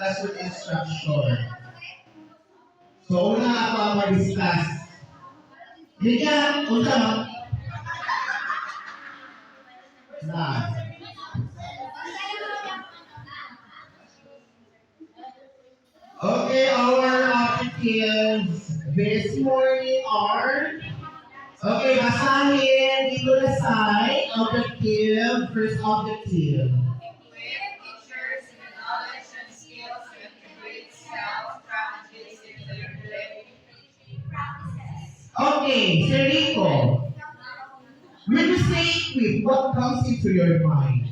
classroom instruction. So, una ako ang mag-discuss. Bigyan, unsa mo? Na. Okay, our objectives this morning are, okay, basahin dito na side, objective, first objective. Equip teachers with knowledge and skills to integrate self-strategies into their daily practices. Okay, Sir Rico, when you say equip, what comes into your mind?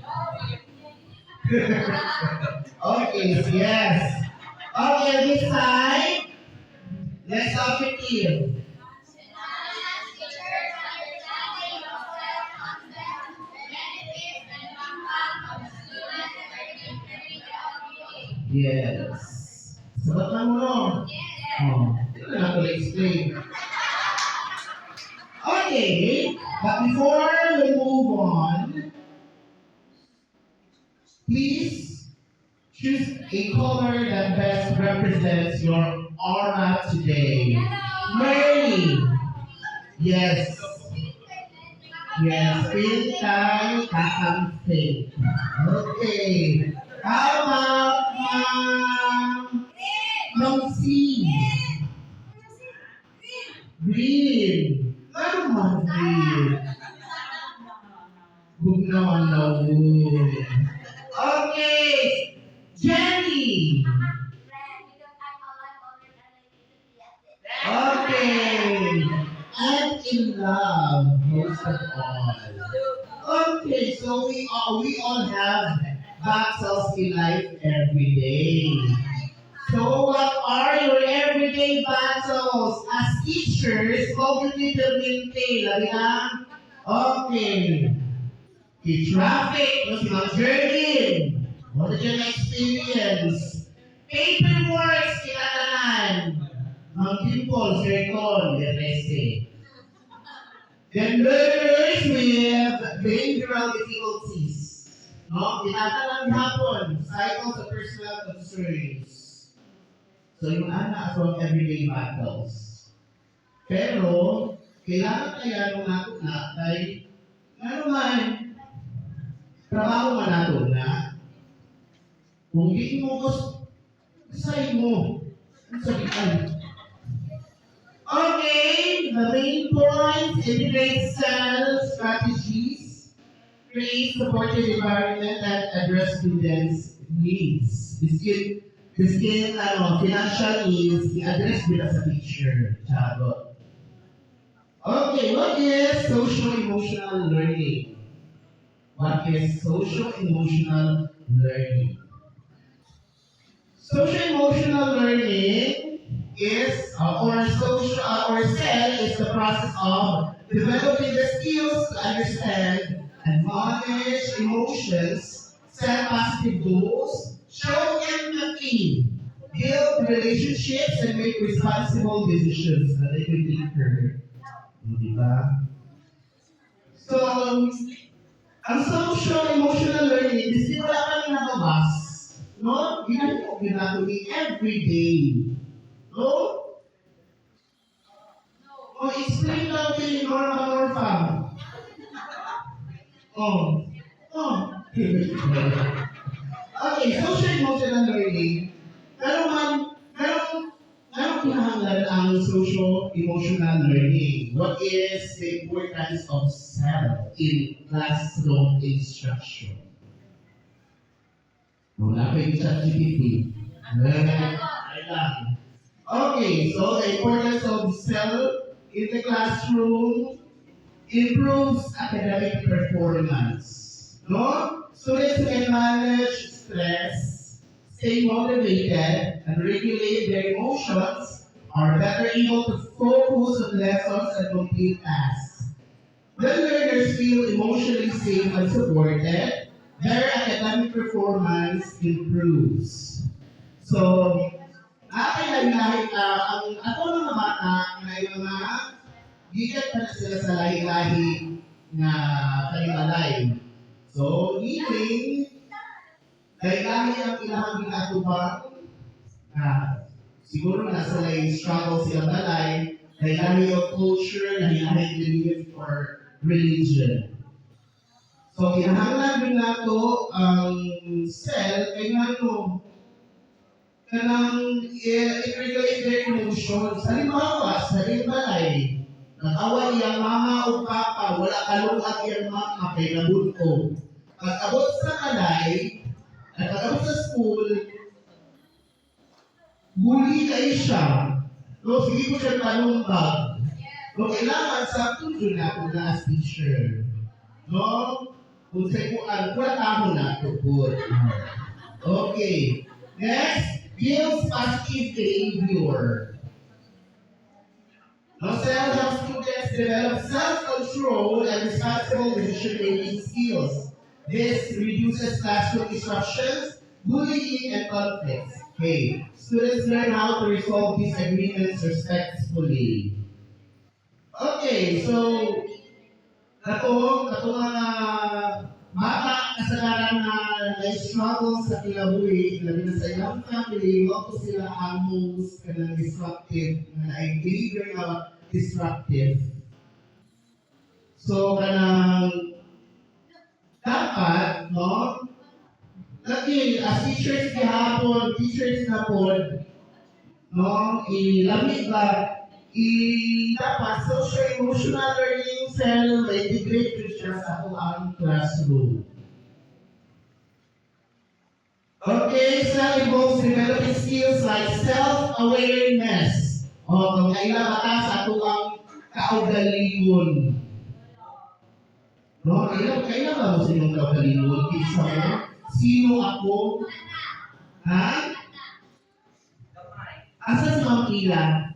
Okay, yes. Okay, this side, next objective. Yes. Sabat lang mo, no? Oh, ito na ako explain. Okay, but before we move on, please choose a color that best represents your aura today. Mary. Yes. Yes, feel tayo kakampi. Okay. How about Ma'am C? Green. Ano man green? Huwag naman na wood. Okay. Jenny. Okay. And in love, most of all. Okay, so we all have battles in life every day. So what are your everyday battles? As teachers, cognitive maintain. Labi na? Okay. The traffic, no, si Ma'am Jerlyn. What did you experience? Paperwork, kinalanan. Ma'am Dimple, Sir Cole, the Then learners with behavioral difficulties. No? Tinatalang hapon, cycles of personal concerns. So yung anak from everyday battles. Pero, kailangan kaya nung nato na kay, ano man, trabaho man nato na, kung di mo gusto, say mo, sabihan. Okay, the main points, integrate cell strategies, create supportive environment that address students' needs. Financial needs, i-address nila sa teacher. Charot. Okay, what is social-emotional learning? What is social-emotional learning? Social-emotional learning is, or SEL is the process of developing the skills to understand and manage emotions, set positive goals, show empathy, build relationships, and make responsible decisions that they can take care. Diba? So, ang social emotional learning, di wala kang nababas. No? Ginagawa every day. No? O, explain lang kay Norma Norfa. Oh. Oh. Okay, social emotional learning. Merong kinahanglan ang social emotional learning. What is the importance of self in classroom instruction? Wala pa yung ChatGPT. Ay lang. Okay, so the importance of self in the classroom improves academic performance. No? Students can manage stress, stay motivated, and regulate their emotions, are better able to focus on lessons and complete tasks. When learners feel emotionally safe and supported, their academic performance improves. So, ang ato mga bata na yung mga gigat pa na sila sa lahi-lahi na kanimalay. So, meaning, lahi-lahi ang ilang ginatubang siguro nasa like struggle sila balay, lahi of culture, lahi belief or religion. So, kinahanglan din nato ang cell kay ngano kanang i-regulate their emotions. Halimbawa, sa balay, nag-away iyang mama o papa, wala kalungag iyang mama kay nabunto. Pag-abot sa kalay, at pag-abot sa school, bully kayo siya. No, sige ko siya talumbag. No, kailangan sa tuyo na ako na as teacher. No? Kung sa kuan, wala ako na ito po. Okay. Next, builds positive behavior. Now, self-help students develop self-control and responsible decision-making skills. This reduces classroom disruptions, bullying, and conflicts. Okay. Students learn how to resolve disagreements respectfully. Okay, so kato mga bata kasagaran na na-struggle sa kinabuhi, labi na sa ilang family, mo sila almost kanang disruptive, na ay behavior na disruptive. So kanang dapat, no? Lagi, as teachers gihapon, teachers na po, no? Ilamig ba? Dapat social-emotional learning cell na integrate ko siya sa ang classroom. Okay, cell involves developing skills like self-awareness. Kung kailan mata sa ang kaugalingon. No, kailan ba mo sa inyong kaugalingon? Kisa mo, sino ako? Ha? Asa si Ma'am Kila?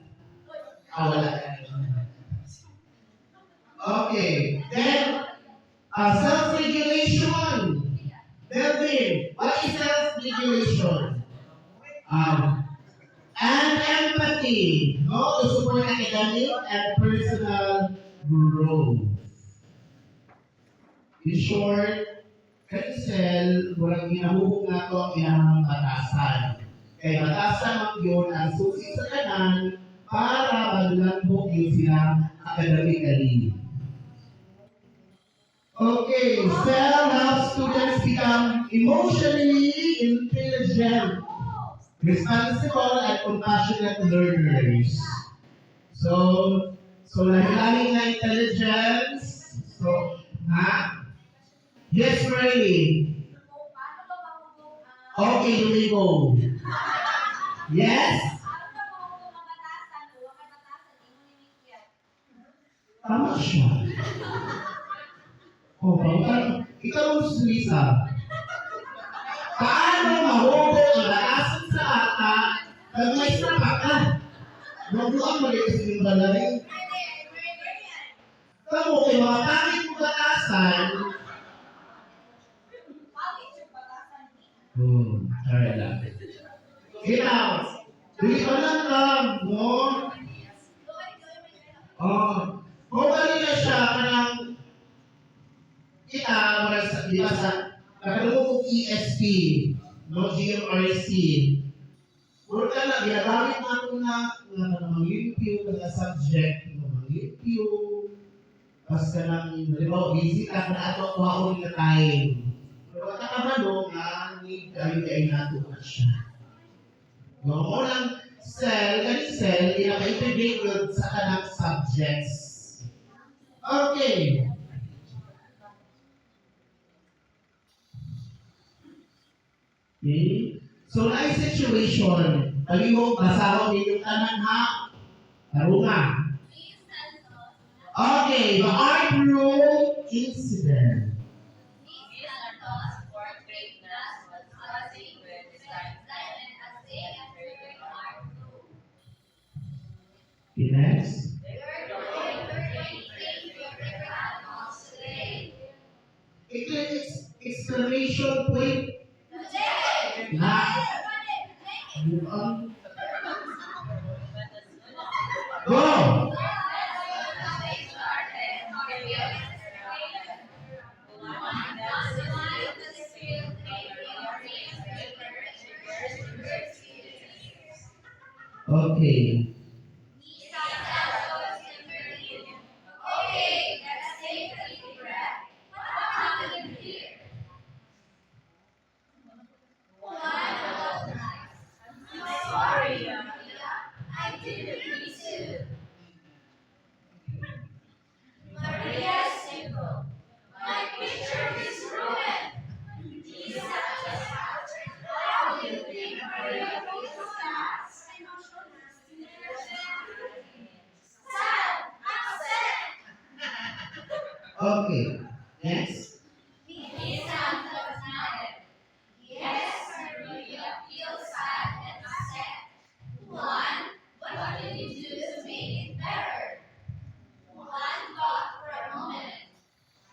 Wala. Okay. Then, self-regulation. Melvin, what is self-regulation? And empathy. No, to support academic and personal growth. In short, cancel, walang ginahuhog na ito ang inahang batasan. Kaya batasan ang yun ang susi sa kanan para maglanbog yun sila academically. Okay, cell helps students become emotionally intelligent, responsible, and compassionate learners. So lahi-lahi na intelligence. So, yes, Ray. Okay, Domingo. Yes? Tama siya. Ikaw si Lisa. Paano mahubo ang laasan sa ata pag may sapa ka? Magbuang mali kasi yung balay. Kamu kay mga pangit mo batasan. Alright lang. Ginaw. Dili pa lang, no? Kung kanina siya, parang kita, di ba sa kakadungo kong ESP, no, GMRC, puro ka na, ginagamit natin na mag-review ka subject, mag-review, basta lang, di ba, busy ka, na ato ako na time. Pero katakabalo nga, need kayo nato na siya. No, unang cell, pinaka-integrated sa kanang subjects. Okay. Okay. So, na situation, palihog, basahon ninyong tanan ha, karunga. Okay, the art room incident. Okay, next. Exclamation point. Go! Okay. Okay, let's take a deep breath. What happened here? One apologized. I'm sorry, Maria. I didn't mean to. Maria simple. My picture is ruined. These are just how do you think Maria feels fast? Sad, upset. Okay. Next. Miss Santos nodded. Yes, Maria feels sad and upset. One, what can you do to make it better? One thought for a moment.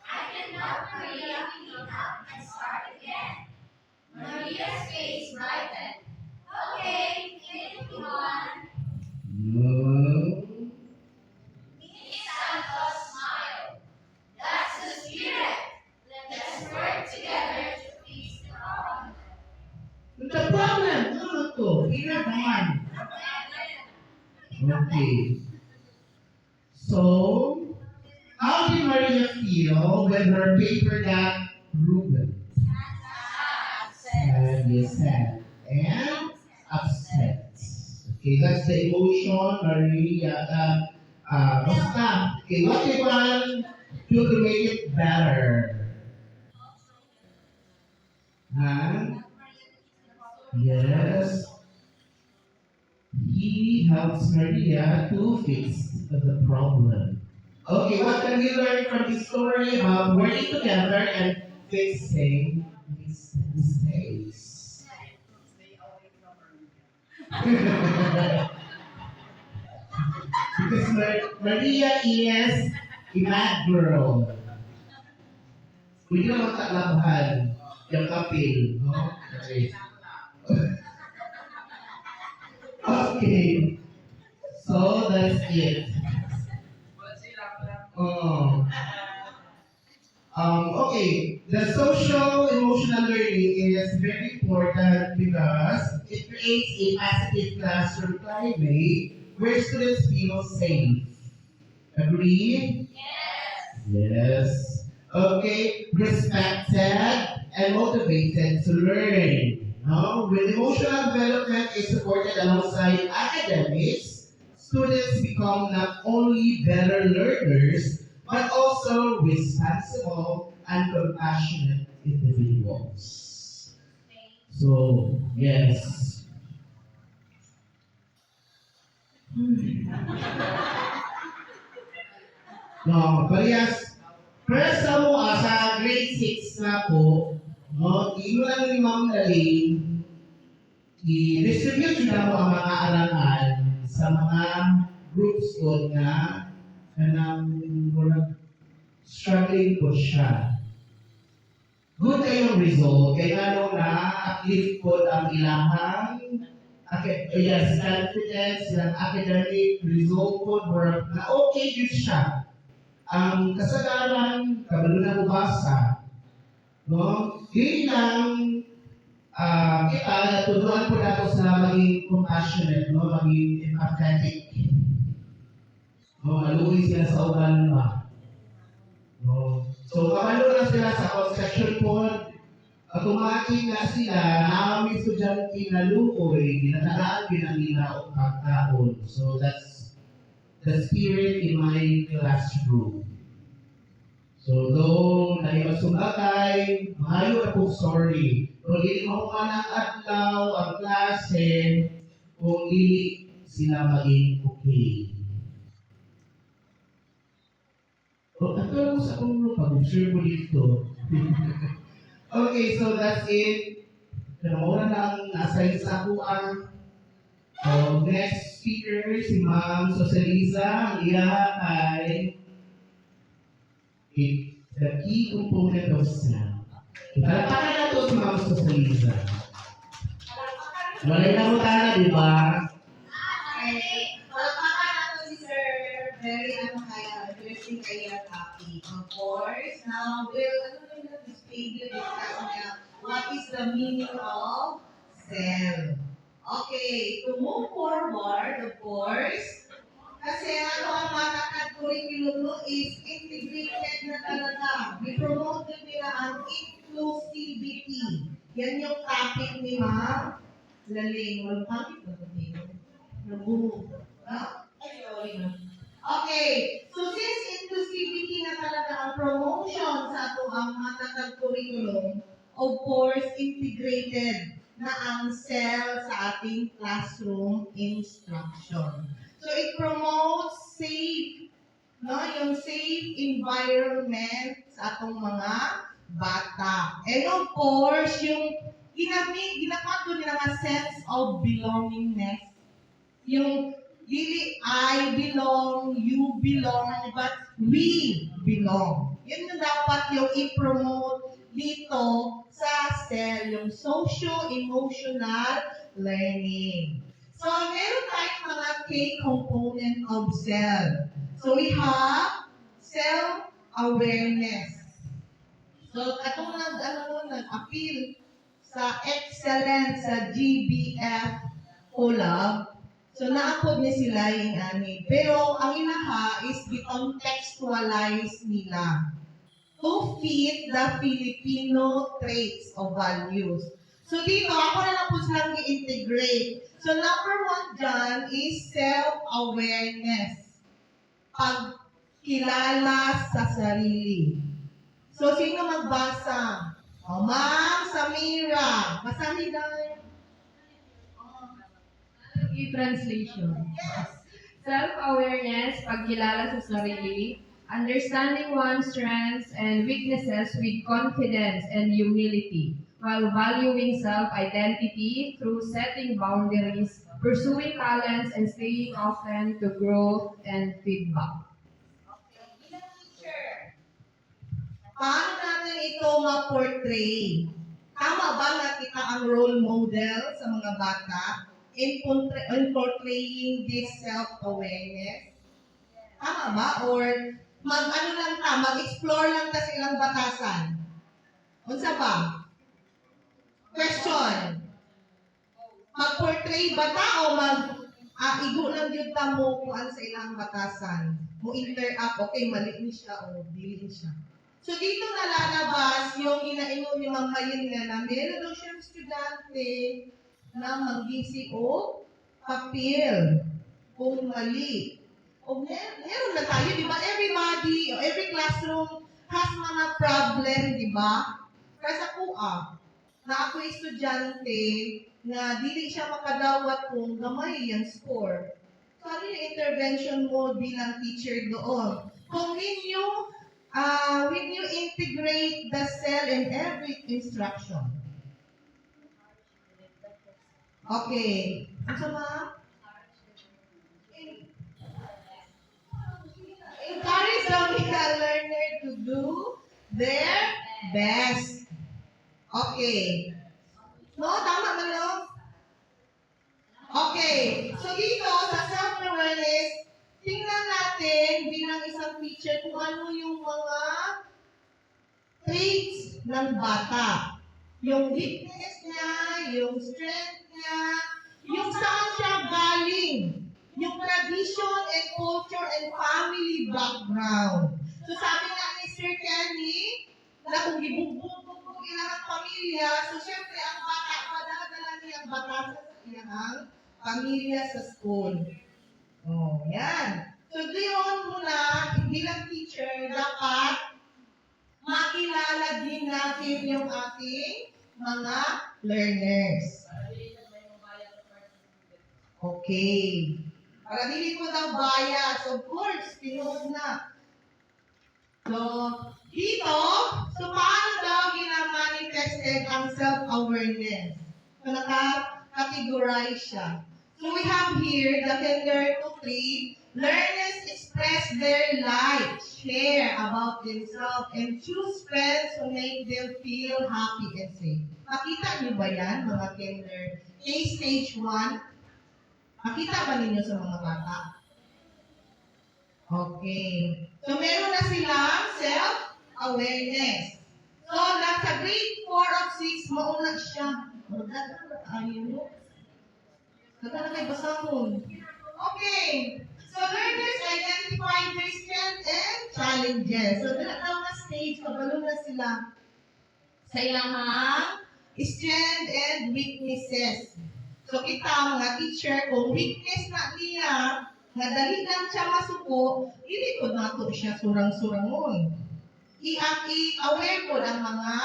I can help Maria clean up and start again. Maria's face brightened. Okay, anyone. No. Miss Santos smiled. That's the spirit. Let's work together to fix the problem. The problem. Ano to? Hirap naman. Okay. So, how did Maria feel when her paper got ruined? Sad, yes, sad. And upset. Okay, that's the emotion, Maria. Basta. Okay, what do you want to make it better? Huh? Yes. He helps Maria to fix the problem. Okay, what can we learn from this story about working together and fixing mistakes? Because Maria is a mad girl. Pwede naman taklabhan yung kapil. No? Okay. Okay. So that's it. Oh. Okay, the social emotional learning is very important because it creates a positive classroom climate where students feel safe. Agree? Yes. Okay, respected and motivated to learn. No? When emotional development is supported alongside academics, students become not only better learners, but also responsible and compassionate individuals. So, yes. No, parehas. First sa mo, sa grade 6 na po, no, imo lang ni Ma'am Daling, i-distribute na mo ang mga arangan sa mga groups ko na kanang murag struggling po siya. Good kayong result, kaya nga na uplift po ang ilahang yes, confidence, ilang academic result po, na okay yun siya. Ang kasagaran, kabalo na ubasa, no? Yun lang, kita, tutuan po nato sa maging compassionate, no? Maging empathetic. No? Maluwi sila sa uban ba? No? So, kabalo na sila sa conception po, automatic na sila, naami estudyante na luoy, ginatagaan pinamila o kakaon. So, that's the spirit in my classroom. So, though naimasugakay, mahayo na po sorry. Kung hindi mo ka ng adlaw ang klase, kung hindi sila maging okay. O, ito mo sa kong pag-observe mo dito. Okay, so that's it. Kaya na ang nasa sa kuan. So, next speaker, si Ma'am Socializa, ang iya ay the key component of SNAP. Palakpakan na ito si Ma'am Socializa. Walay na mutana, di ba? Okay. Palakpakan nato si Sir. Very interesting kaya topic. Of course, now we'll display the discuss niya what is the meaning of cell. Okay, to move forward, of course, kasi ano ang matatag curriculum mo is integrated na talaga. I-promote din nila ang inclusivity. Yan yung topic ni Ma'am Laling. Walang topic ba ito? Nabuo. Ay, sorry na. Okay, so since inclusivity na talaga ang promotion sa ato ang matatag curriculum, of course, integrated na ang cell sa ating classroom instruction. So it promotes safe, no, yung safe environment sa atong mga bata. And of course, yung ginagawa nila nga sense of belongingness. Yung dili I belong, you belong, but we belong. Yun yung dapat yung i-promote dito sa cell, yung socio-emotional learning. So, meron tayong mga key component of cell. So, we have self-awareness. So, atong nag-appeal sa excellence sa GBF collab, so naapod ni sila yung ani. Pero ang inaha is i-contextualize nila to fit the Filipino traits of values. So dito, ako na lang po silang i-integrate. So number one dyan is self-awareness. Pagkilala sa sarili. So sino magbasa? O, Ma'am Samira. Basahin dahil. Translation. Yes. Self-awareness, pagkilala sa sarili, understanding one's strengths and weaknesses with confidence and humility, while valuing self-identity through setting boundaries, pursuing talents, and staying open to growth and feedback. Bilang teacher, paano natin ito ma-portray? Tama ba na kita ang role model sa mga bata in portraying this self-awareness? Tama ba? Or mag-explore lang ta silang batasan? Unsa ba? Question. Mag-portray ba ta o igo lang yun ta mo kung ano sa ilang batasan? Mo interact, okay, mali ni siya o dili ni siya. So dito nalalabas yung inaingon ni Ma'am Mayin nga na meron daw siyang estudyante na mag-gisi o papel kung mali. O meron na tayo, di ba? Everybody, or every classroom has mga problem, di ba? Kaya sa kuha, na ako estudyante na dili siya makadawat kung gamay yung score. So ano yung intervention mo bilang teacher doon? Kung when you integrate the cell in every instruction. Okay. Ano ma? Encourage the learner to do their best. Okay. No, tama ba no? Okay. So dito, sa self-awareness, tingnan natin bilang isang teacher kung ano yung mga traits ng bata. Yung weakness niya, yung strength niya, yung saan siya galing, yung tradition and culture and family background. So sabi nga ni Sir Kenny, na kung gibugbog ilang pamilya, so syempre ang bata, padadala niya ang batasan sa ilang pamilya sa school. Oh, yan. So doon muna, bilang teacher, dapat makilala din natin yung ating mga learners. Okay. Para dili ko daw bias, of course, tinuod na. So, dito, so paano daw gina-manifested ang self-awareness? So, naka-categorize siya. So, we have here the kinder to 3. Learners express their life, share about themselves, and choose friends who make them feel happy and safe. Makita niyo ba yan, mga kinder? Stage 1. Makita ba ninyo sa mga bata? Okay. So, meron na silang self-awareness. So, nasa grade 4 of 6, mauna siya. Ayun mo. Nagkana kay basahon. Okay. So learners identify their strengths and challenges. So dala na stage, kabalo na sila sa ilang strength and weaknesses. So kita mga teacher, kung weakness na niya, nga dali lang siya masuko, hindi ko nato siya surang-surangon. I-aware ko ang mga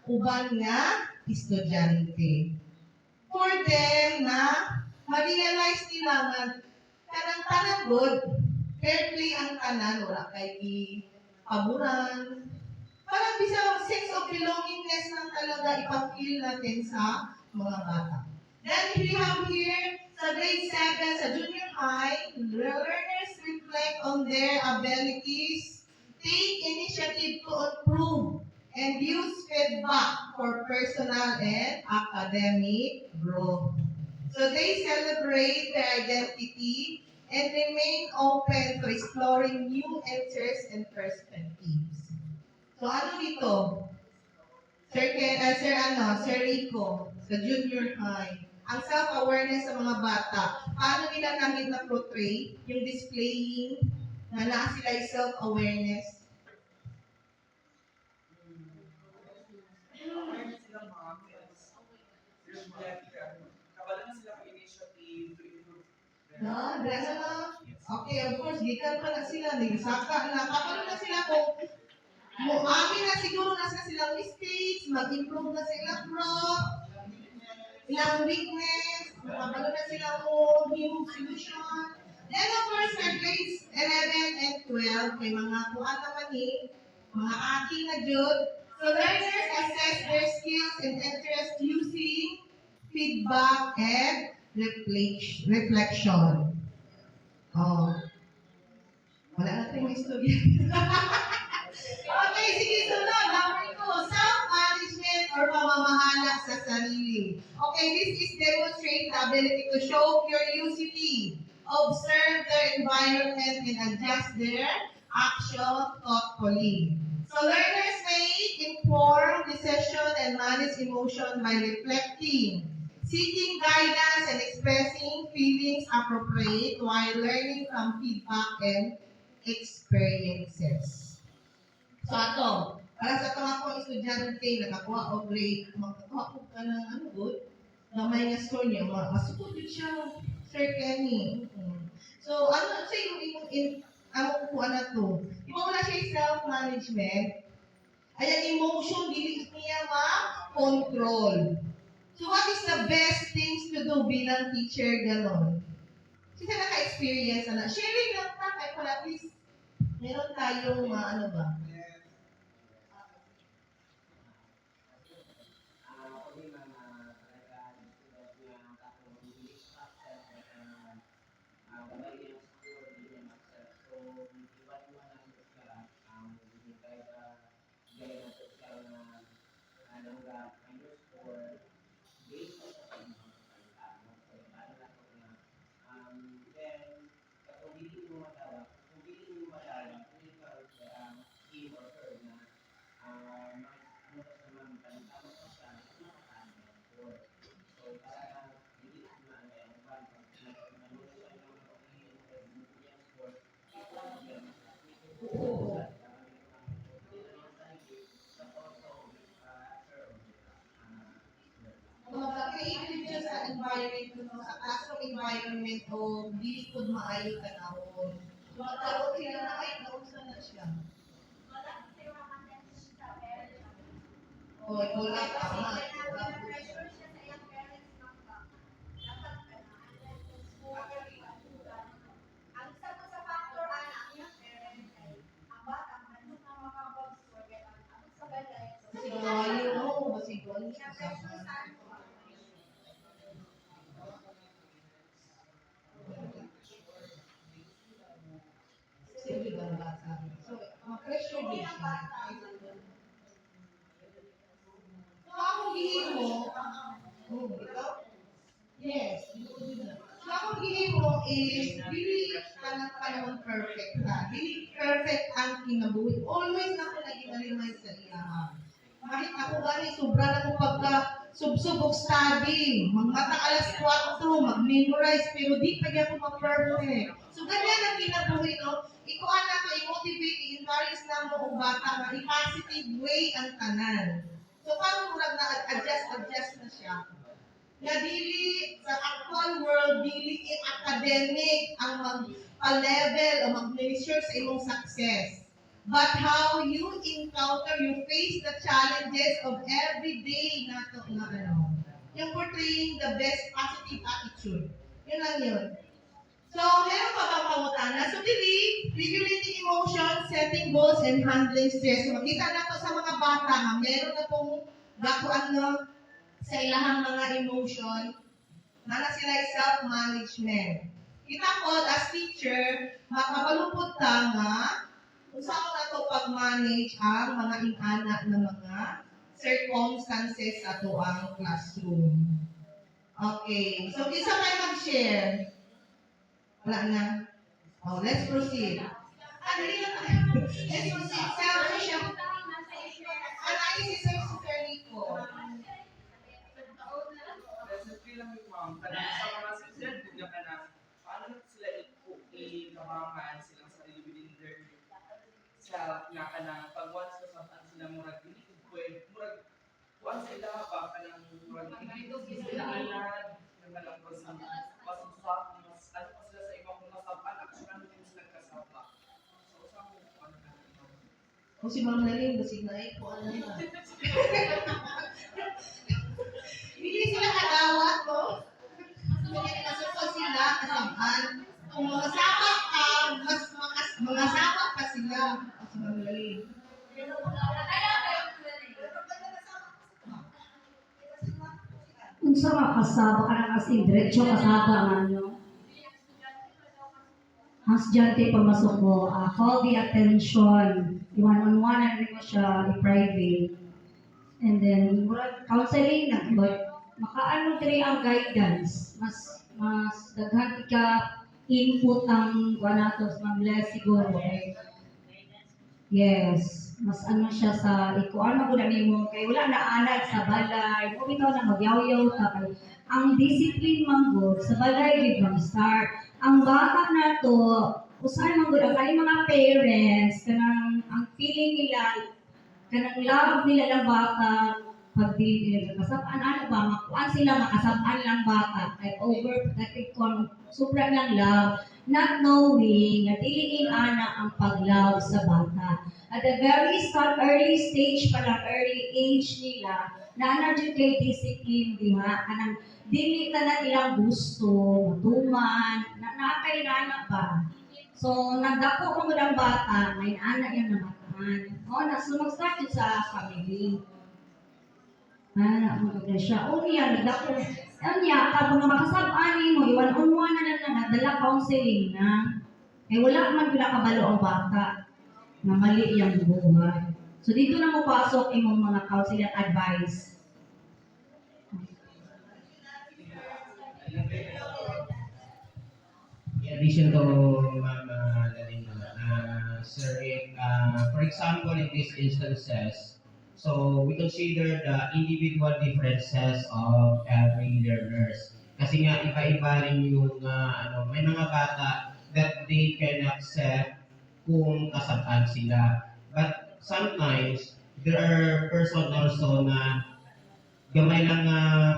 uban nga estudyante. For them na ma-realize nila nga kanang-tanan good, fair play ang tanan, wala kay paburan. Parang bisa sense of belongingness lang talaga ipag-feel natin sa mga bata. Then we have here sa grade 7, sa junior high, learners reflect on their abilities, take initiative to improve, and use feedback for personal and academic growth. So they celebrate their identity and remain open to exploring new interests and perspectives. So ano dito? Sir Rico, sa junior high, ang self-awareness sa mga bata, paano nila namin na-portray yung displaying na naa sila yung self-awareness? Meron silang mga kids. Kabala na sila ng initiative to improve. No, brasa na. Okay, of course, gikan pa na sila, nagsaka na. Kapag na sila kung amin na siguro na sa silang mistakes, mag-improve na sila growth, ilang weakness, makabalo na sila mo yung solution. Then of course, for grades 11 and 12, kay mga kuan naman mga ating na jud. So learners assess their skills and interests using feedback and reflection. Oh. Wala natin yung istorya. Okay, sige, sunod. Number 2, self-management or pamamahala sa sarili. Okay, this is demonstrate the ability to show curiosity, observe their environment, and adjust their action thoughtfully. So learners may inform decision and manage emotion by reflecting, seeking guidance, and expressing feelings appropriate while learning from feedback and experiences. So ato, para sa itong akong estudyante, nakakuha o grade, magkakuha ko ka ng good, gamay nga score niya, masukod yun siya, Sir Kenny. So ano sa yung among kuha na to? Imo na siya yung self-management, ay ang emotion, dili niya ma-control. So what is the best things to do bilang teacher ganon? Kasi naka-experience na, sharing lang ta, kaya pala at least meron tayong ano ba? Mag-create siya sa environment, sa classroom environment o dili ko maayo tanawon. Magkaroon sila na ay nausa na siya. O, wala tama. Ang isa po sa factor ang iyang parents ay ang bata ano na makapag-absorb ang sa balay. Siguro mo, siguro siya sa sige lang bata. So, pressure din siya. So, akong gihimo, ikaw? Yes, so akong gihimo is, dili ka ng panahon perfect na. Dili perfect ang kinabuhi. Always na ako naging malimay sa iya. Kahit ako gani, sobra na kong subsubok study, magmata alas 4, mag-memorize, pero di pa niya ako ma-perfect. So, ganyan ang kinabuhi, no? Ikuan na to, i-motivate, i-encourage na mo ang bata na i-positive way ang tanan. So, parang murag na adjust na siya. Na dili sa actual world, dili academic ang mag-level o mag-measure sa imong success. But how you encounter, you face the challenges of everyday na to na ano. Yung portraying the best positive attitude. Yun lang yun. So, meron pa bang pangutana? So, dili, regulating emotions, setting goals, and handling stress. So, makita na to sa mga bata nga, meron na pong gakuan no, sa ilahang mga emotion, na sila self-management. Kita po, as teacher, makabalupod ta nga, kung saan na to pag-manage ang mga inana na mga circumstances sa to ang classroom. Okay. So, isa kayo mag-share. Wala na. Oh, let's proceed. Dali na tayo. Let's proceed. Self-social. Analysis of Sister Nico. Recently lang yung ma'am, kanang sa mga sister, bigla ka na, paano na sila i-kamangan silang sarili within their self, na kanang pag once kasabaan sila murag, hindi ko pwede, murag, once sila ba, kanang murag, hindi ko sila alad, na kanang pasang sap, mas, ano pa sila sa ibang mga sapan, actually, ano din sila kasapa. So, saan mo, ano na, Kung si Ma'am Laling, basig na eh, kung ano na. Hindi sila kadawat, no? Masuko sila, kasamaan. Kung mga sapat ka, mga sapat pa sila. Kasi Ma'am Laling. Unsa ka kasaba ka na kasi diretso kasaba nga nyo. Ang estudyante pamasok mo, call the attention, one-on-one na rin mo siya, i-private. And then, murag counseling na, but makaano diri ang guidance, mas daghan ka input ang wanatos, Ma'am Les siguro, okay? Yes, mas ano siya sa ikuan mo gud nimo kay wala na anay sa balay, mo bitaw na magyaw-yaw ta kay ang discipline man gud sa balay gid man start. Ang bata na to, usahay man gud ang kay mga parents kanang ang feeling nila kanang love nila ng bata pag dili nila kasabaan ano ba makuan sila makasabaan lang bata kay overprotective kon sobra lang love not knowing na dili ana ang pag-love sa bata. At the very start, early stage pa lang, early age nila, na-energy kay discipline, di ha? Anang dili ka na ilang gusto, matuman, nakay na ba? So, nagdako mo ng bata, may anak yan na mataan. O, so mag-start yun sa family. Mo na siya. O niya, nagdako. Niya, kapag makasab-ani mo, iwan-on-one na nadala counseling na. Eh, wala man pinakabalo ang bata na mali yung buhay. So, dito na mo pasok imong mga counseling advice. In addition to Ma'am Laling, Sir Rick, for example, in these instances, so we consider the individual differences of every learners. Kasi nga iba-iba rin yung may mga bata that they can accept kung kasabaan sila. But sometimes there are person also na gamay lang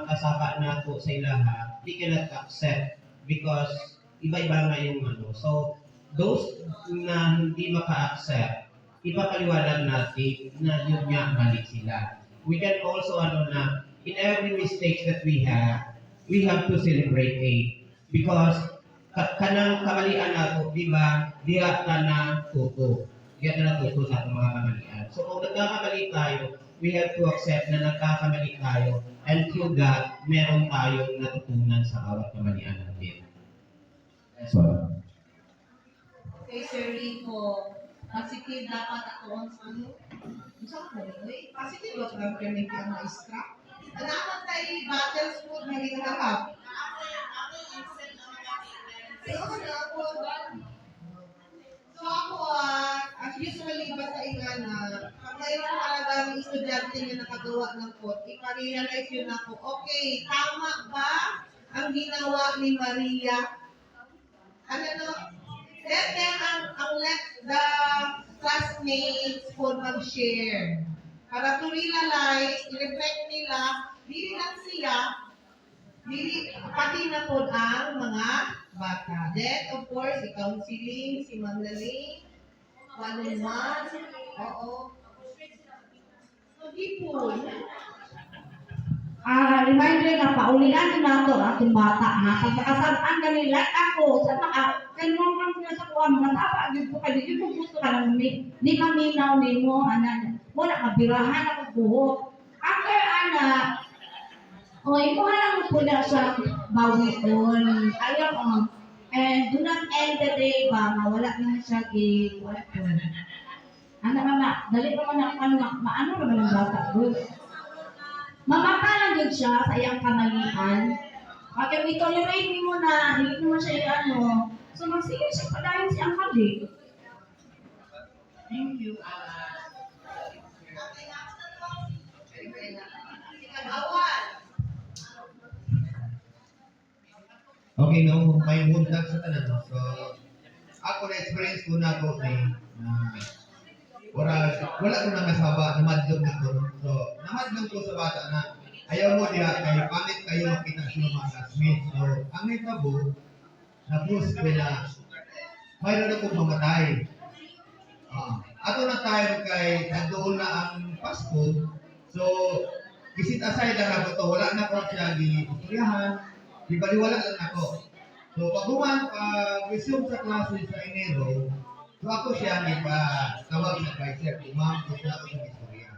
kasaba na po sa ilaha, they cannot accept because iba-iba nga yung ano. So, those na hindi maka-accept, ipapaliwanag natin na yun nga mali sila. We can also na in every mistake that we have to celebrate it. Because kanang kamalian nato, di ba, diya ka na tuto. Diya ka na tuto sa atong mga kamalian. So kung nagkakamali tayo, we have to accept na nagkakamali tayo and through that, meron tayong natutunan sa bawat kamalian natin. That's all. Okay, Sir Rico. Positive dapat ako sa ano? Saan ko? Positive ba lang kami ang maestra? Dapat tayo battle school na ginagawa. So ako, usually ba sa ingana, pag mayroon talagang estudyante estudyante nga nakagawa ng code, ipa-realize yun ako, okay, tama ba ang ginawa ni Maria? Ano no? Let them, let the classmates po mag-share. Para to realize, i-reflect nila, dili lang siya, pati na po ang mga bata. Then, of course, i-counseling, si Ma'am Laling, one-on-one, oo. Hindi po. Reminder na paulian na ito atong bata na pagkakasabaan ka nila ako sa mga kanmong ko sa kuha mga tapa dito ka dito kung gusto ka lang ni maminaw nimo ana mo na kabirahan ako buhok after ana o imo lang po na sa bawiton ayaw and do not end the day ba mawala na siya gi wala po ana mama dali pa man maano naman ang bata good. Mamakalan yun siya sa iyang kamalian. Pag i-tolerate mo na, hindi naman siya ano. So magsige siya padayon siyang mali. Thank you, Okay, no, may bundag sa tanan. So, ako na-experience ko na ako na wala ko na masaba, namadlog na ko. So, namadlog ko sa bata na ayaw mo diya, kay pangit kayo makita sa mga classmates. So, ang nitabo, na-post ko na mayroon akong mamatay. Ato na tayo kay nagdoon na ang Pasko. So, visit aside lang ako to. Wala na ko siya di-istoryahan. Di baliwala lang ako. So, pag resume sa klase sa Enero, so ako siya may tawag sa advisor. Ma'am, gusto na ako sa istorya.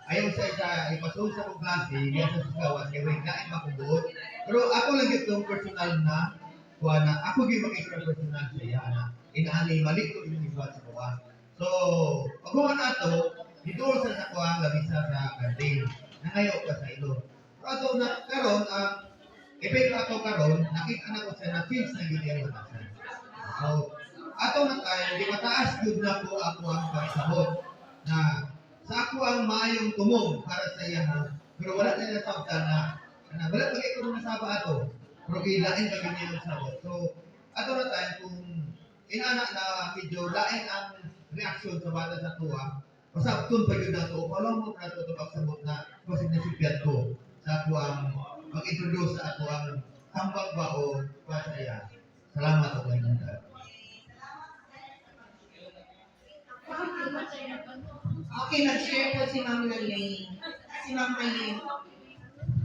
Ayaw sa ipasok sa kong klase, hindi sa sigawan, kaya wait, kain makubuot. Pero ako lang itong personal na, ako yung mag-extra personal sa iya na inaani, malik ko yung iba sa kuha. So, pag na ito, dito sa nakuha, labisa sa kantin, nangayaw ka sa ilo. Pero ato na, karon, epekto ato karon, nakita na ko siya na feels na yun yung matasan. So, ato na tayo, di mataas yun na po ako ang pagsabot na sa ako ang maayong tumong para sa iya pero wala tayo nasabtan na wala pag ito nasaba ato pero kilain kami niya yung sabot. So, ato na tayo kung inanak na medyo lain ang reaksyon sa bata sa tuwa, pasabtun pa yun na to, walang mo na ito pagsabot na kasi nasipyat ko sa ako ang mag-introduce sa ako ang tambag ba o pasaya. Salamat ako ngayon. Okay, nag-share po si Ma'am Laling. Si Ma'am Laling.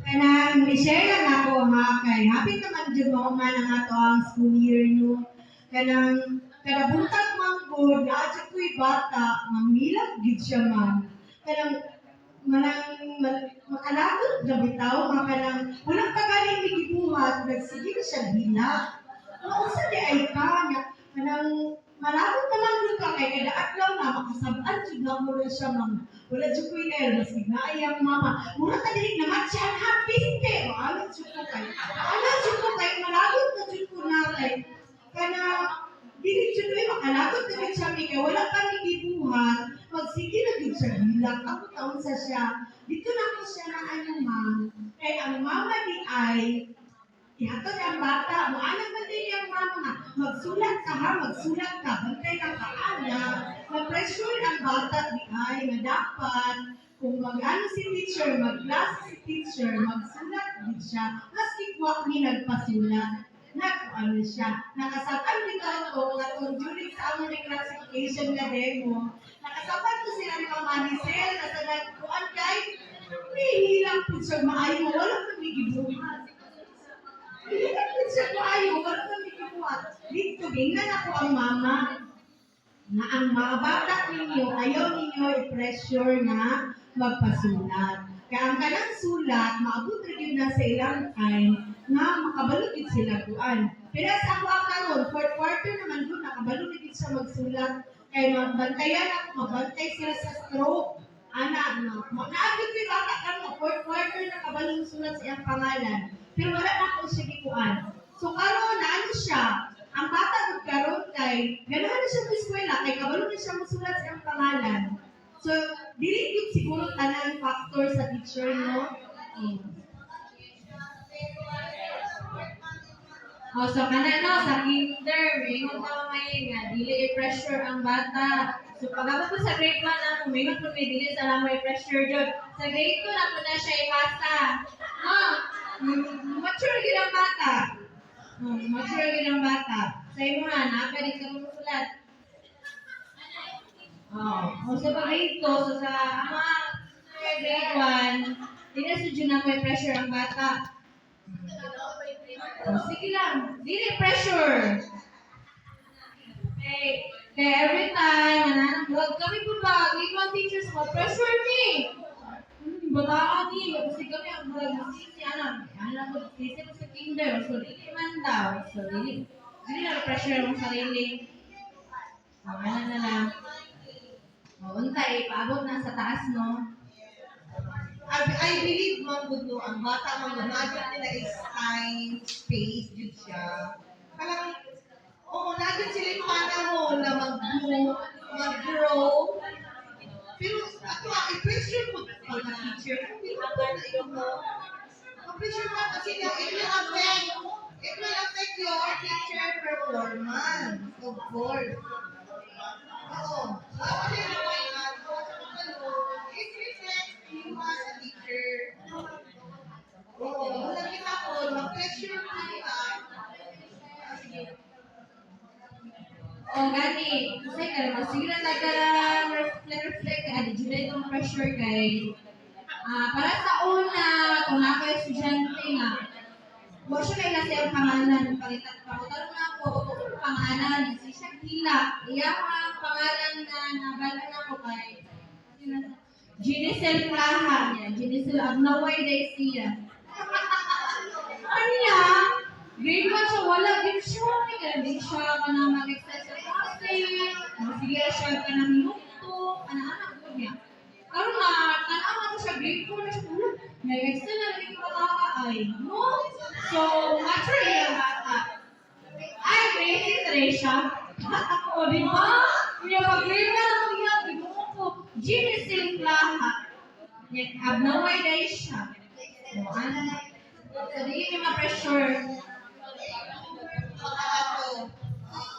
Kanang i-share lang ako ha kay happy naman jud mo man ang ato ang school year no. Kanang kada buntag man gud na sa kuy bata mamilag gid siya man. Kanang makalagot na bitaw mga kanang walang pagaling ni gibuhat nagsige siya bila. Mausa di ay ka kanang malabot naman doon ka kay kada adlaw na makasabaan jud na mo rin siya mama. Wala jud ko mas ginaayang mama. Mura ka dili naman siya happy te. Alam jud ko kay. Alam jud ko kay malabot na jud ko na kay. Kana dili jud ko makalagot na siya kay wala pa ni gibuhat. Magsige na jud siya bilang ako taon sa siya. Dito na ko siya na ano ma'am. Kay ang mama ni ay ihatod ang bata, maanak man din yung mama, magsulat ka ha, magsulat ka, bantay ka kaana, mag-pressure ang bata ni ay na dapat, kung mag-ano si teacher, mag-class si teacher, magsulat din siya, maski kwak ni nagpasulat, nag-ano siya, nakasapan dito ako, katong during sa among classification na demo, nakasapan ko sila ni Mama Nicel, nasa nagkuhan guys, hihilang po siya maayo, walang nagigibuhat. Hindi ka siya ko ayaw, wala kami kibuhat. Dito, tingnan ako ang mama na ang mga bata ninyo, ayaw ninyo i-pressure na magpasulat. Kaya ang kanang sulat, maabot rin na sa ilang time na makabalugid sila kuan. Pero sa ako ang karon, fourth quarter naman doon, nakabalugid siya magsulat. Kaya magbantayan ako, mabantay sila sa stroke. Ana, naabot ko yung bata ka mo, fourth quarter nakabalong sulat sa iyang pangalan. Pero wala na akong sigikuan. So karon na ano siya, ang bata magkaroon kay, ganahan na siya sa eskwela, kay kabalo na siya masulat sa iyang pangalan. So, dili gyud siguro tanan factor sa teacher, no? Oh, so kana no, sa kinder, mingon ka may nga, dili i-pressure ang bata. So, pag ko sa grade 1 na, mingon po may dili sa lang may pressure jud. Sa grade 2 na po na siya ipasa. No? Mature gid ang bata. Mature gid ang bata. Sa imo ha, napay ka mo sulat. So pag grade 2, so sa mga grade 1, dili sa dyan na may pressure ang bata. Sige lang, dili pressure. Kaya every time, kami po ba, grade 1 teachers mo, pressure me. Bataan ni, kasi kami ang mag-sisi, anak ko, sisi ko sa kinder, so dili man daw. So dili na pressure ang sarili. Ano na lang. Untay, paabot na sa taas, no? I believe man good no, ang bata man nagit nila is time, space, jud siya. Parang, nagit sila yung panahon na mag-grow. Pero ako, i-pressure ko pag teacher. Kung hindi ko na yun mo, pressure ka kasi na it will affect your teacher performance, of course. Oo. Ako din naman yan. It reflects you as a teacher. Oo. Kung kita ko, mag-pressure ka. Gani, kasi ka naman, sige na reflect ka, di dyan itong pressure kay, para sa una, kung ako yung estudyante nga, huwag siya kayo nasa yung pangalan, pakitanong nga ako, kung ano pangalan, kasi siya gila, iyak ang pangalan na nabalan ako kay, Ginicel Plaha niya, Ginicel Agnaway Daisy yan. Kanya, grade 1 siya, wala din siya. Hindi siya ka na mag-exercise sa klase. Sige siya ka na minuto. Anak-anak ko niya. Karoon na, tanaw ko siya, grade 4 na siya. Nag-exercise na rin ko ay. No? So, mature yung bata. Ay, grade 3 siya. O, di ba? Yung pag-grade 1 ako yan, bigong ko. Ginicel Plaha. Abnaway dahil siya. So, ano na? So, di yung ma-pressure.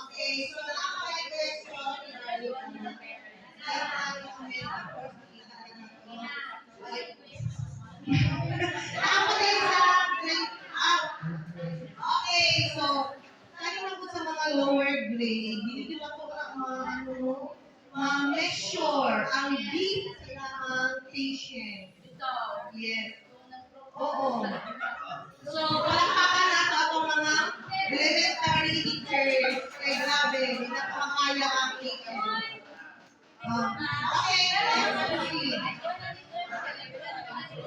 Okay, so ako ay question. Ako din sa grade up. Okay, so kanina po sa mga lower grade, hindi ba po measure ang deep ng patient. Yes. Oo. So, palakpakan nato atong mga elementary teachers. Kay grabe, hindi na makakaya ang patient. Okay, let's proceed.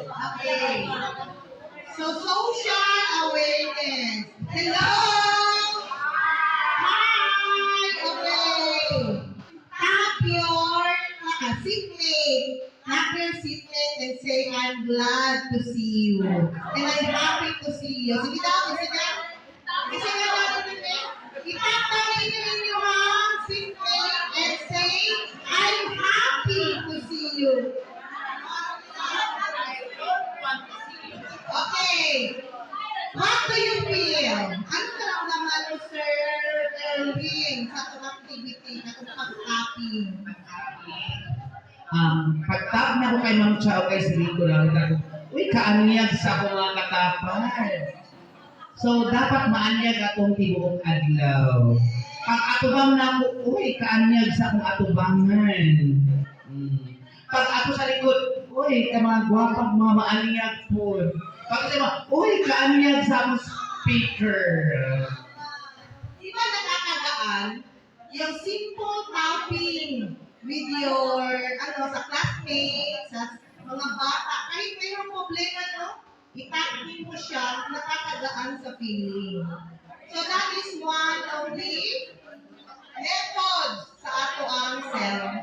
Okay. So, social awareness. Hello! Hi! Okay. Tap your seatmate. Tap your seatmate and say, I'm glad to see you. And I'm happy to see you. Sige daw, kasi daw. Kasi nga daw, itap daw ninyo ang seatmate and say, I'm happy to see you. Okay. What do you feel? Ano naramdaman mo, Sir Erwin, sa itong activity, na itong pag-tapping? Pag-tap na ko kay Ma'am Chow kay sabi ko lang, uy, kaanyag sa akong mga katapang. So, dapat maanyag akong tibuok adlaw. Pag atubang na ako, uy, kaanyag sa akong atubangan. Pag ako sa likod, uy, ka mga gwapang mga maanyag po. Pag sabi mo, uy, kaanyag sa akong speaker. Di ba nakakagaan? Yung simple tapping with your, sa classmates, sa mga bata, kahit mayroong problema, no? I-tapping mo siya, nakakagaan sa feeling. So that is one of the methods sa ato ang cell.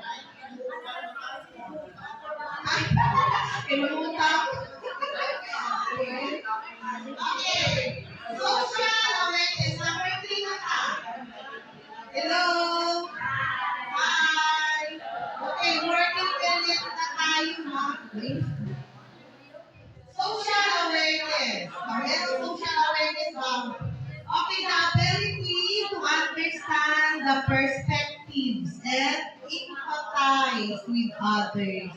Ay, kinumutang. Okay. Social awareness. Number 3 na ka. Hello. Hi. Okay, working failure the perspectives and empathize with others,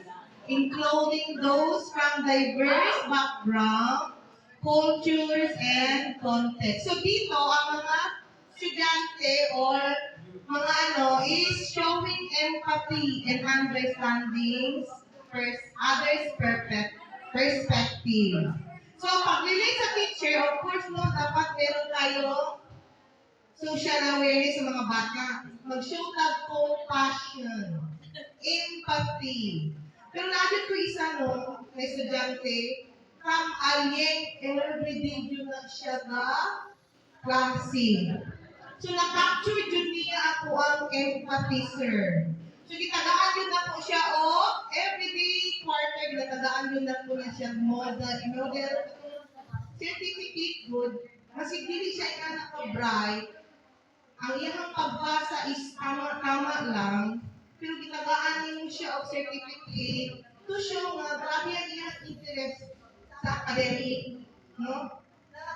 including those from diverse backgrounds, cultures, and contexts. So dito, ang mga estudyante or mga is showing empathy and understanding others' perspective. So, pag-relate sa teacher, of course, no, dapat meron tayong social awareness sa mga bata. Mag-show ng compassion, empathy. Pero natin ko isa, no, na estudyante, from alien, everyday yun na siya na klase. So, na-capture yun niya ako ang empathy, sir. So, gitagaan yun na po siya, everyday quarter, gitagaan yun na po niya siya, model, certificate good, kasi dili siya ina naka-bright, ang iyang pagbasa is tama lang, pero gitagaan niyo siya of certificate to show nga grabe ang iyang interest sa academic, no?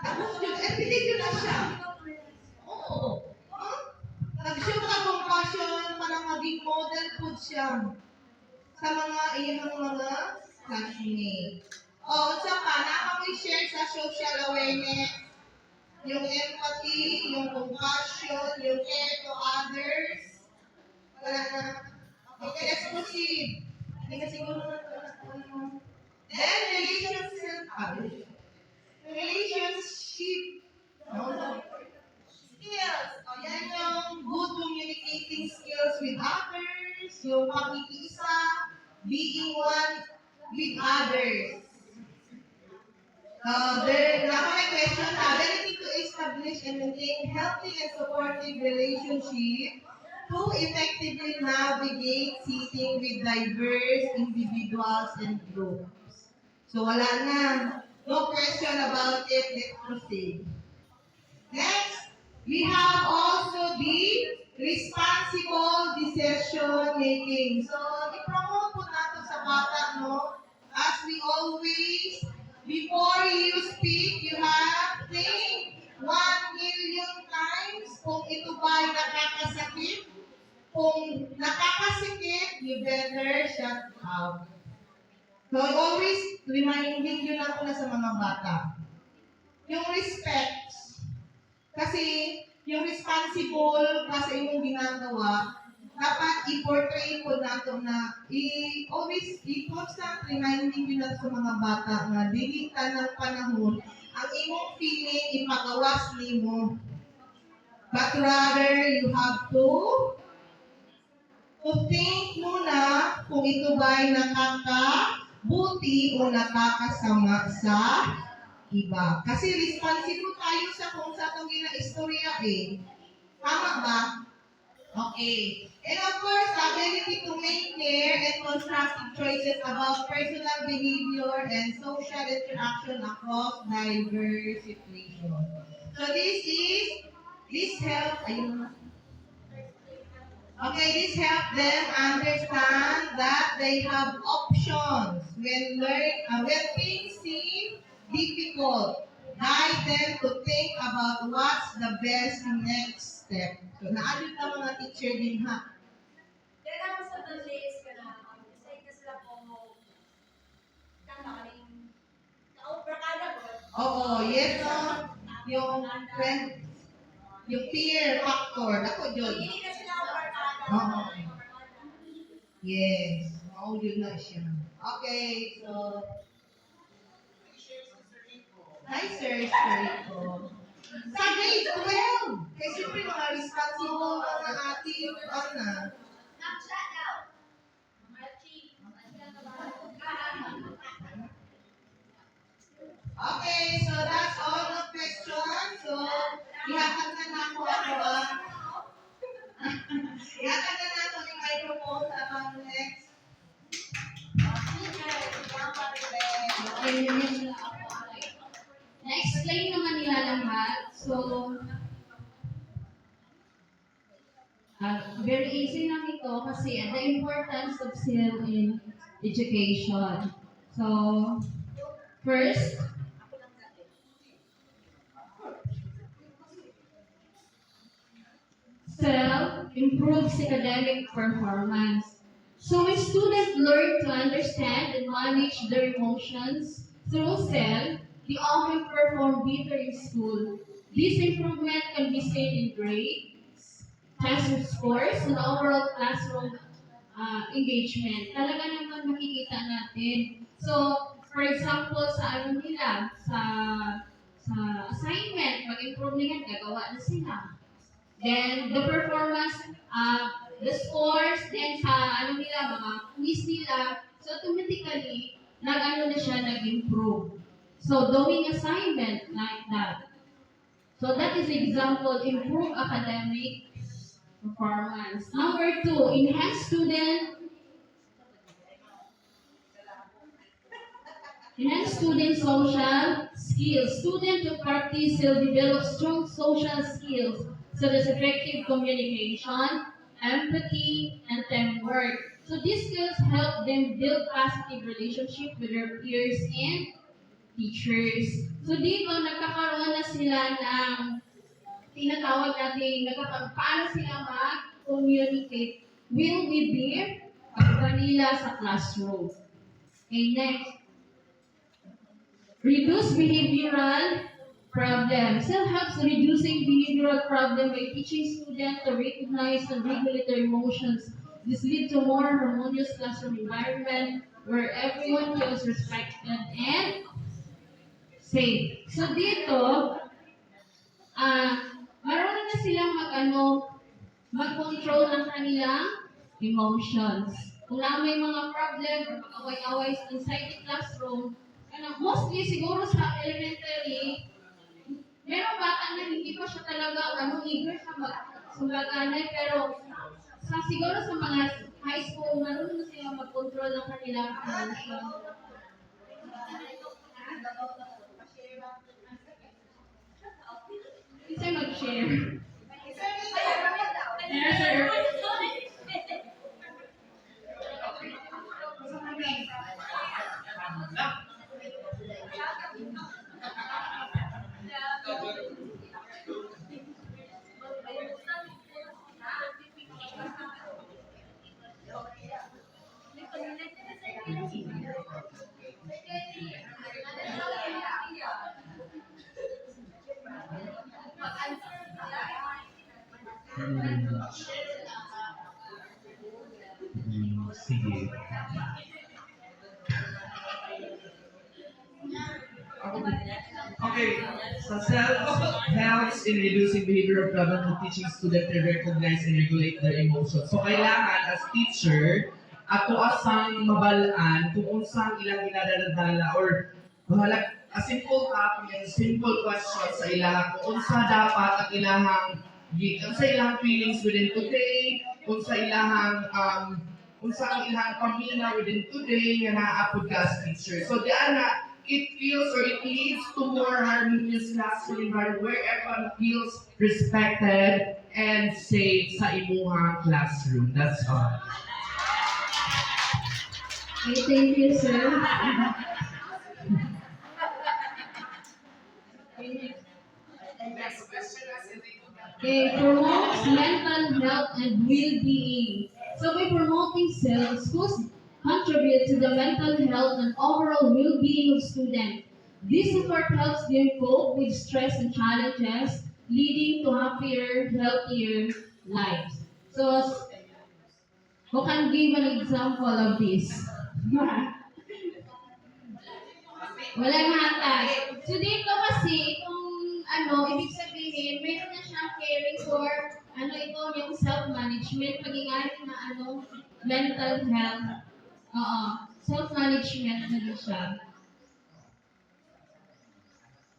Tapos yun, everyday yun na siya. Oo. Huh? Nag-show ka compassion para maging model po siya sa mga iyang mga classmates. Sa pa, nakapag-share sa social awareness, yung empathy, yung compassion, yung care to others. Wala na. Okay, let's proceed. Hindi ka siguro na. Then, relationship. Skills. Yan yung good communicating skills with others, yung pakikiisa, being one with others. May question, ability to establish and maintain healthy and supportive relationship to effectively navigate sitting with diverse individuals and groups. So wala na. No question about it. Let's proceed. Next, we have also the responsible decision making. So, i-promote po natin sa bata, no? As we always, before you speak, you have think 1,000,000 times kung ito ba'y nakakasakit. Kung nakakasakit, you better shut out. So, always reminding yun ako na sa mga bata. Yung respect. Kasi, yung responsible ka sa inyong ginagawa, dapat i-portray po nato na always i-constant reminding nyo na sa mga bata nga dili ng panahon ang imong feeling ipagawas nimo. But rather, you have to think muna kung ito ba'y nakakabuti o nakakasama sa iba. Kasi responsible tayo sa kung sa itong gina-istorya Tama ba? Okay. And of course, the ability to make care and constructive choices about personal behavior and social interaction across diverse situations. So this helps them understand that they have options when things seem difficult. Guide them to think about what's the best next step. So, naadit na mga teacher din ha. Kaya ako sa days ka na, kasi sila po, kamaling, kauprakada ko. Oo, yes no. Yung friend, yung peer factor. Ako yun. Hindi na sila uprakada. Oo. Yes. Oo, yun na siya. Okay, so, hi, Sir Rico. Sa grade 12, kasi siyempre mga responsible mga ating Not out. Okay, so that's all the questions. So, ihatag na ako. Ihatag na nato yung microphone sa pang next. Na-explain naman nila lahat. So, very easy lang ito kasi the importance of skill in education. So, first, self improves academic performance. So when students learn to understand and manage their emotions through self, they often perform better in school. This improvement can be seen in grades, test scores, and overall classroom engagement. Talaga naman makikita natin. So, for example, sa ano nila, sa assignment, mag-improve nila, gagawa na sila. Then, the performance, the scores, then sa ano nila, mga quiz nila, so automatically, nag-ano na siya, nag-improve. So, doing assignment like that. So, that is example, improve academic performance. Number 2, enhance student social skills. Students who practice will develop strong social skills such as effective communication, empathy, and teamwork. So these skills help them build positive relationships with their peers and teachers. So dito, nagkakaroon na sila ng tinatawag natin, paano sila mag-communicate will be there pag nila sa classroom. Okay, next. Reduce behavioral problems. Self helps reducing behavioral problem by teaching students to recognize and regulate their emotions. This leads to more harmonious classroom environment where everyone feels respected and safe. So dito, marunong na silang mag-control ng kanilang emotions. Kung na may mga problem or mag-away-away inside the classroom, mostly siguro sa elementary, merong bata na hindi pa siya talaga eager sa sumbaganay, pero siguro sa mga high school, marunong na sila mag-control ng kanilang emotion. Isa mag-share. Yes, sir. Sige. Okay, so self helps in reducing behavioral problems and teaching students to recognize and regulate their emotions. So kailangan as teacher, ato asang mabalaan kung unsang ilang ginadadala or a simple topic and simple question sa ilang kung unsa dapat ang ilang feelings within today, kung sa ilang unsa ang ilang pamilya within today nga naapod ka as teacher. So diana it feels or it leads to more harmonious classroom environment where everyone feels respected and safe sa imuhang classroom. That's all. Okay, thank you, sir. Next question is Okay, promotes mental health and well-being. So by promoting schools contribute to the mental health and overall well-being of students. This effort helps them cope with stress and challenges, leading to happier, healthier lives. So, who can give an example of this? Walang hatag. So dito kasi, ibig sabihin, meron na siyang caring for, yung self-management, pag-ingat na, mental health. Self-management na din siya.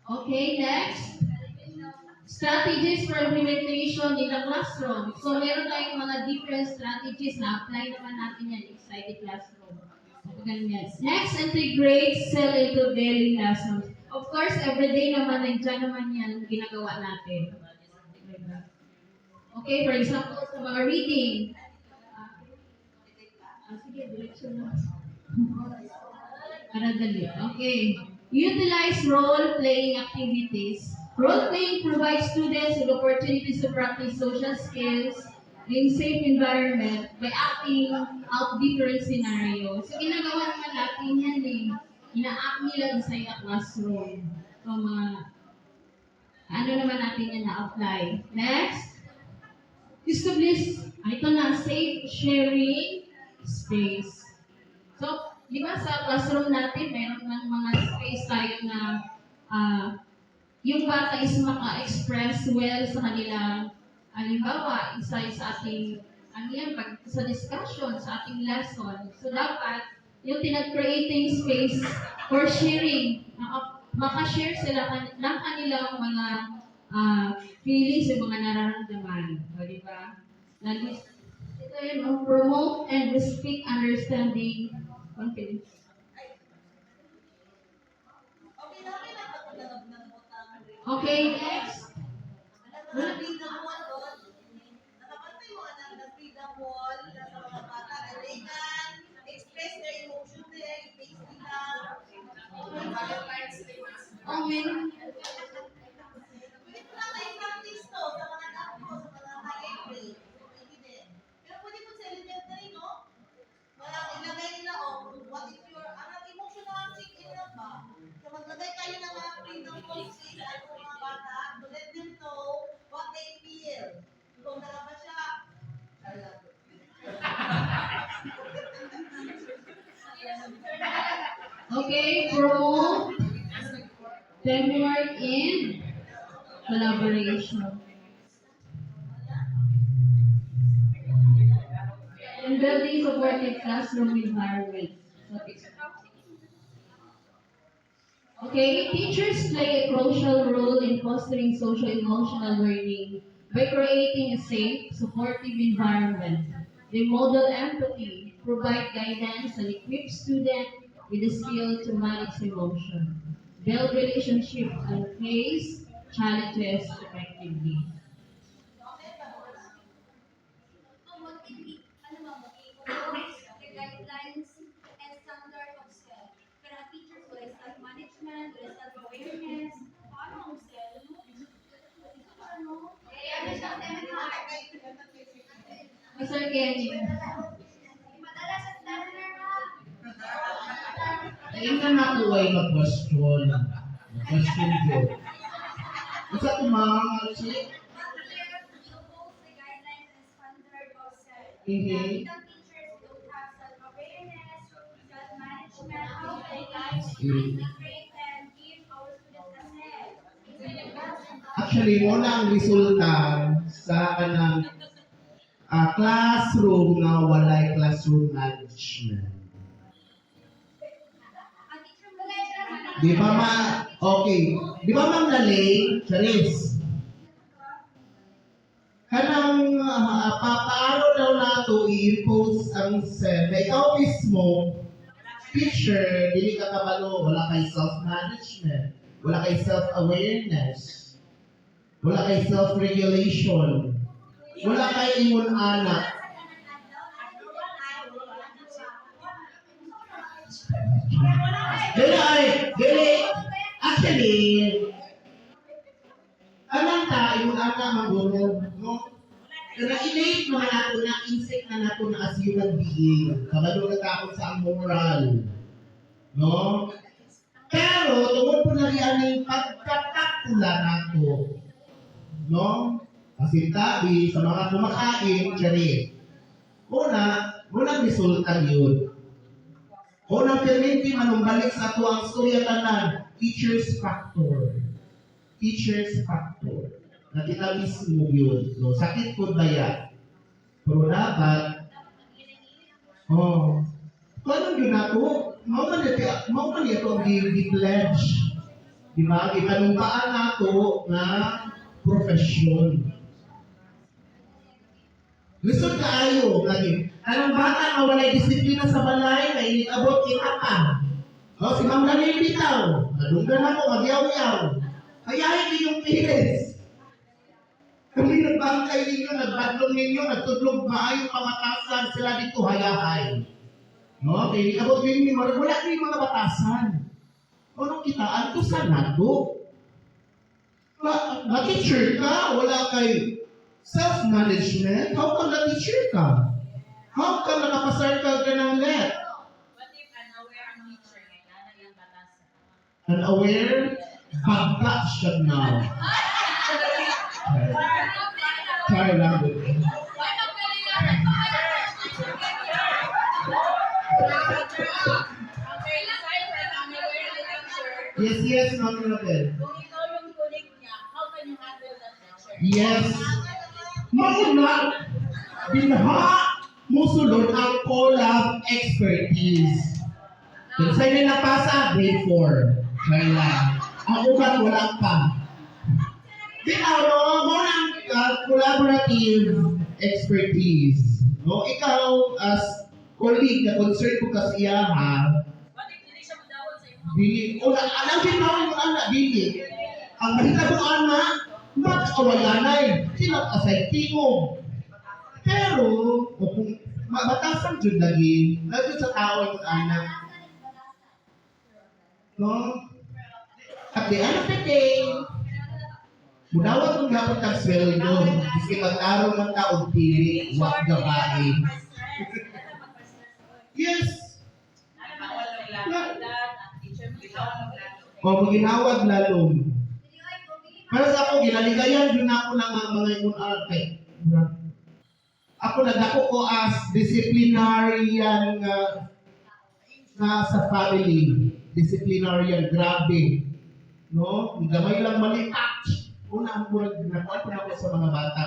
Okay, next. Strategies for implementation in the classroom. So, meron tayong mga different strategies na apply naman natin yan inside the classroom. Next, integrate cell into daily lessons. Of course, everyday naman, nandiyan naman yan ginagawa natin. Okay, for example, sa mga reading. Sige, direction na. Para dali. Okay. Utilize role-playing activities. Role-playing provides students with opportunities to practice social skills, in safe environment by acting out different scenarios. So, ginagawa naman natin yan eh. Ina-act nila sa classroom. So, ano naman natin yan na-apply. Next, establish, ito na, safe sharing space. So, di ba sa classroom natin, meron ng mga space tayo na yung bata is maka-express well sa kanilang, halimbawa, isa sa ating, pag sa discussion, sa ating lesson. So, dapat, yung tinag-creating space for sharing, maka-share sila ng kanilang mga feelings, yung mga nararamdaman. O, di ba? Ito yun, promote and respect understanding confidence. Okay, next. Freedom wall doon. Nakapantay mo na freedom wall na sa mga bata na they can express their emotion there, i-face nila. Oh, meron. Pwede ko lang na-practice to sa mga anak ko, sa mga high grade. Pwede din. Pero pwede ko sa elementary, no? Wala, ilagay nila, what if your, emotional check-in na ba? So maglagay kayo ng mga freedom walls sa mga bata to let them know what they feel. Kung dala ba siya, Okay, promote teamwork and collaboration. And building supportive classroom environment. Okay, teachers play a crucial role in fostering social emotional learning by creating a safe, supportive environment. They model empathy, provide guidance, and equip students with the skill to manage emotion, build relationships, and face challenges effectively. The guidelines and standard of SEL. Kaya teachers wala self-management, wala self-awareness. Paano ang SEL? Ano? Ano siya? Mr. Kenny, Madala sa standard na. Ayun na nakuha yung question. Question ko. Isa tumama siya. The guidelines and standard of SEL. Mhm. The teachers don't have self-awareness, self-management, how they guide, Mm. create and give our students a SEL. Actually, muna ang resulta sa kanang classroom na walay classroom management. Ang teacher mo guys, Di ba okay. Di ba ma'am Lalay, Charis? Kanang papaano daw nato i-impose ang SEL na ikaw mismo, teacher, dili ka kabalo, wala kay self-management, wala kay self-awareness, wala kay self-regulation, wala kay imong anak. Dili, actually, anong ta, imong anak magulog, no? Na-innate naman nato na insect na nato na as human being. Kabalo na takot sa moral. No? Pero, tungkol po na riyan yung pagkatakula nato. No? Kasi tabi sa mga kumakain, dyan unang resulta yun. Unang perminti manumbalik sa ito ang storya tanan, teacher's factor. Teacher's factor. Na kita mismo yun. No? Sakit po ba yan? Pero dapat, paano yun nato? Mau man ito ang di-pledge. Diba? Itanumpaan nato na profesyon. Lisod kaayo lagi. Anong bata na walay disiplina sa balay, na inabot kita pa. O, si Ma'am Lalay bitaw. Nadunggan ako, magyaw-yaw. Hayahin ninyong pilis. Kung nagbangkay ninyo, nagbadlong ninyo, nagtudlog maayong pamatasan, sila dito hayahay. No? Kaya inabot ninyo, wala kayo mga batasan. Anong kitaan to sa nato? Ma-teacher ka, wala kay Self-management? How come na-teacher ka? How come nakapasarkal ka ng net? What if unaware ang teacher ngayon na yung batasan? Unaware? Bagla siya now. Try lang din. Yes, Ma'am Robin. Kung ikaw yung kulik niya, how can you handle that teacher? Yes. Mauna, binha, musulod ang collab expertise. Kung sa'yo na napasa, grade 4. Try lang. Ang ugat, wala pa. Di ano, mo ang collaborative expertise. No, ikaw as colleague na concerned ko kasi ha, What if hindi siya madawat sa imo? dili, o alam din mo yung anak, dili. Ang mahita mo anak, mag-awalanay, sinag-asay tingog. Pero, o kung mabatasan dyan lagi, lagi sa tao yung anak. No? At the end of the day, munawag kung dapat ang sweldo, kasi mag-araw ng taong pili, wag gabae. Yes! O maginawag lalong. Pero sa ako, ginaligayan din ako ng mga imun arte. Ako nagdako ko as disciplinarian na sa family. Disciplinarian, grabe. No? Gamay lang mali. Una ang murag nakuha ko na ako sa mga bata.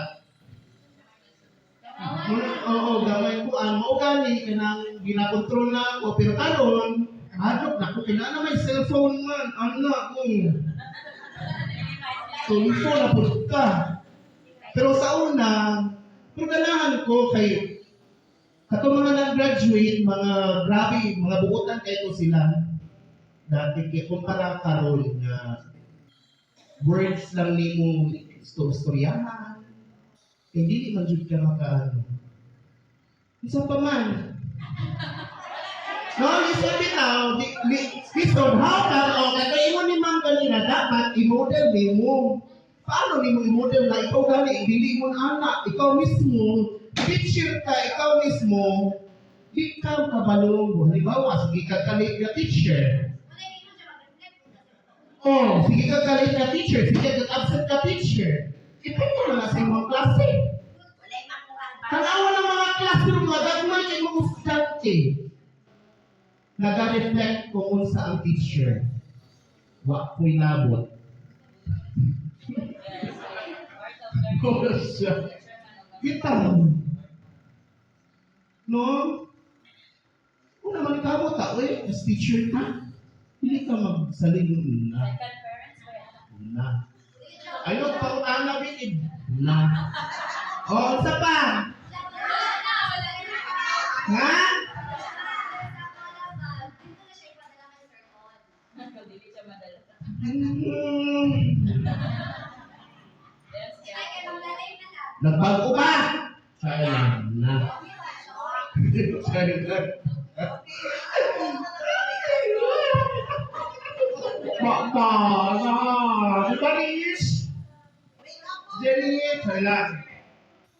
Oo, gamay ko. Ang gani, kanang ginakontrol na ako. Pero karon, adok na ko. Kailangan may cellphone man. Anak ko. Tulfo na po ka. Pero sa una, pagdalahan ko kay katong mga nag-graduate, mga grabe, mga buutan kayo sila. Dati kaya kumpara karon nga words lang ni mo storyahan. Hindi di man jud ka makaano. Isa pa man. No, listen bitaw. Listen, how come, kaya imo ni ma'am kanina, dapat i-model ni mo. Paano ni mo i-model na ikaw gani, dili mo na anak, ikaw mismo, teacher ka, ikaw mismo, ikaw kabalong. Halimbawa, sige ka kalit na teacher. Oh, sige ka galit na teacher, sige ka absent ka teacher. Depende mo na sa mga klase. Tanawa ng mga classroom, mga gagmay kay mga estudyante. Nag-reflect kung unsa ang teacher. Wa ko'y nabot. Kita mo. No? Kung naman ka mo, as teacher ka, hindi ka magsaling na. Na. Ayaw pa ko na binib. Na. O, isa pa. Ha? Nagbago ba? Sayang na. Sayang na. Mama, di ba Riz? Jenny, sayang.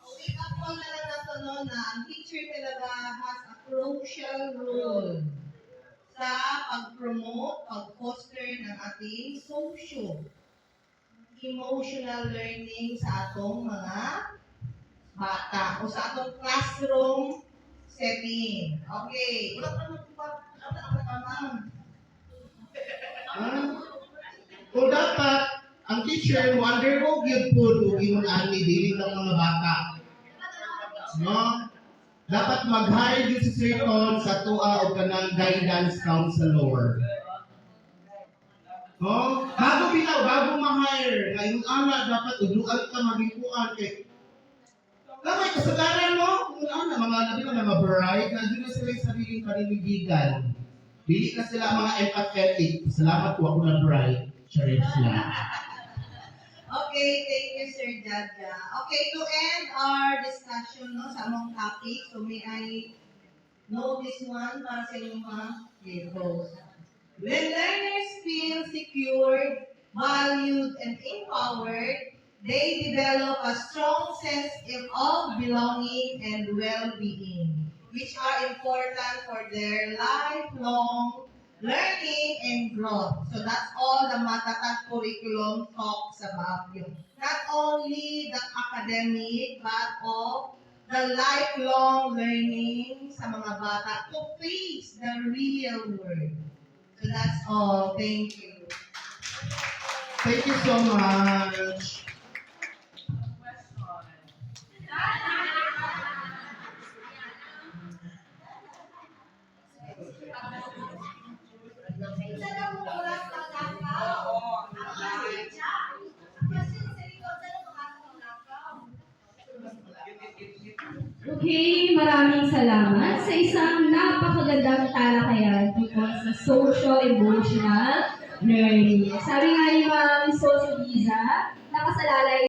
Wake up call na lang nato no na ang teacher talaga has a crucial role sa pag-promote, pag-foster ng ating socio-emotional learning sa atong mga bata o sa atong classroom setting. Okay. Wala pa naman pa. Kung dapat, ang teacher mo undergo gyud pud og imong ani dili lang mga bata. No? Dapat mag-hire gyud si Sir Ton sa tua o kanang guidance counselor. No? Bago ma-hire, nga imong anak dapat udluan ka magikuan kay kamay kasagaran mo, kung ano, mga labi na mga bride, nandun na sila yung sariling paninigigan. Dili na sila mga empathetic. Salamat po ako na bride. Charity lang. Okay, thank you, Sir Jaja. Okay, to end our discussion no, sa among topic, so may I know this one para sa inyong mga pupils. When learners feel secured, valued, and empowered, they develop a strong sense of belonging and well-being, which are important for their lifelong learning and growth. So that's all the Matatag curriculum talks about. Not only the academic, but of the lifelong learning sa mga bata to face the real world. So that's all. Thank you. Thank you so much. Question. Isa daw mo oras ng lakaw. Oo. Ang kasi siya. Ang kasi sa likod sa oras ng lakaw. Okay, maraming salamat sa isang napakagandang talakayan tungkol sa social-emotional learning. Sabi nga ni Ma'am Sosa Liza, nakasalalay